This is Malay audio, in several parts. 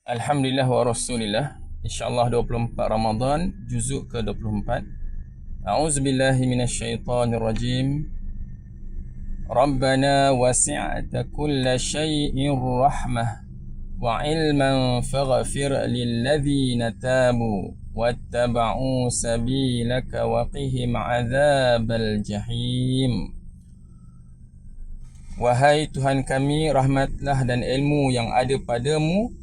Alhamdulillah wa rasulillah. InsyaAllah 24 Ramadan, juzuk ke-24. A'udzubillahi minasyaitanirrajim. Rabbana wasi'ta kulla syai'in rahmah wa ilman faghfir lilladhina tabu wattaba'u sabilaka wa qihim 'adzabal jahim. Wahai Tuhan kami, rahmatlah dan ilmu yang ada padamu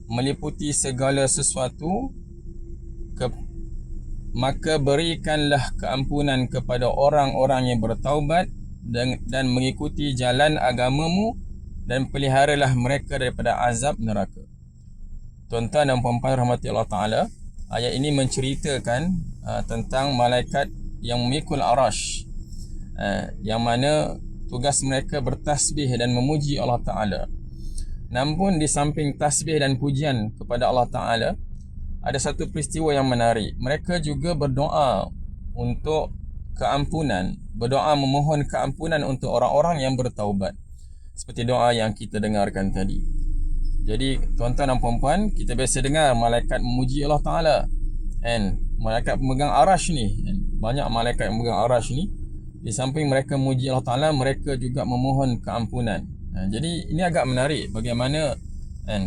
meliputi segala sesuatu, maka berikanlah keampunan kepada orang-orang yang bertaubat dan mengikuti jalan agamamu, dan peliharalah mereka daripada azab neraka. Tuan-tuan dan puan-puan rahmati Allah Ta'ala, ayat ini menceritakan tentang malaikat yang memikul arash, yang mana tugas mereka bertasbih dan memuji Allah Ta'ala. Namun di samping tasbih dan pujian kepada Allah Ta'ala, ada satu peristiwa yang menarik. Mereka juga berdoa untuk keampunan, berdoa memohon keampunan untuk orang-orang yang bertaubat, seperti doa yang kita dengarkan tadi. Jadi tuan-tuan dan puan-puan, kita biasa dengar malaikat memuji Allah Ta'ala, malaikat pemegang arash ni, banyak malaikat yang pemegang arash ni. Di samping mereka memuji Allah Ta'ala, mereka juga memohon keampunan. Jadi ini agak menarik bagaimana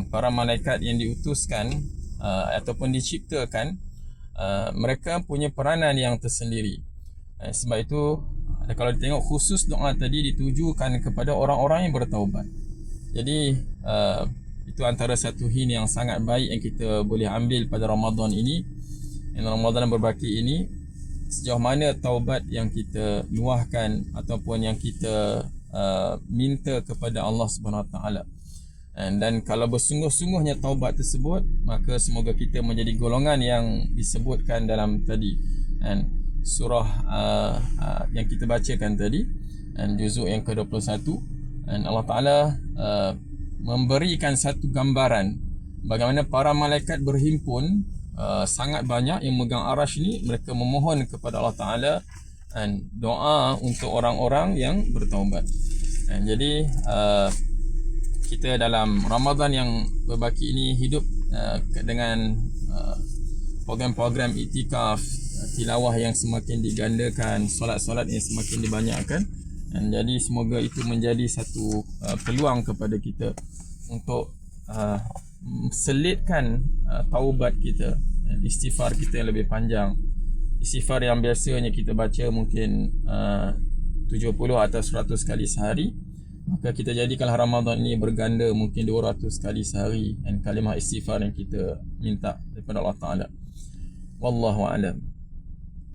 para malaikat yang diutuskan ataupun diciptakan, mereka punya peranan yang tersendiri. Sebab itu kalau ditengok, khusus doa tadi ditujukan kepada orang-orang yang bertaubat. Jadi itu antara satu hint yang sangat baik yang kita boleh ambil pada Ramadan ini, Ramadan berbaki ini. Sejauh mana taubat yang kita luahkan ataupun yang kita minta kepada Allah Subhanahu Wa Taala. Dan kalau bersungguh-sungguhnya taubat tersebut, maka semoga kita menjadi golongan yang disebutkan dalam tadi surah yang kita bacakan tadi, juzuk yang ke-21. Allah Ta'ala memberikan satu gambaran bagaimana para malaikat berhimpun, sangat banyak yang megang arash ni. Mereka memohon kepada Allah Ta'ala doa untuk orang-orang yang bertaubat. Jadi kita dalam Ramadan yang berbaki ini hidup dengan program-program iktikaf, tilawah yang semakin digandakan, solat-solat yang semakin dibanyakkan. Jadi semoga itu menjadi satu peluang kepada kita untuk selitkan taubat kita, istighfar kita yang lebih panjang. Istighfar yang biasanya kita baca mungkin 70 atau 100 kali sehari, maka kita jadikanlah Ramadan ini berganda, mungkin 200 kali sehari, dan kalimah istighfar yang kita minta daripada Allah Ta'ala. Wallahu a'lam.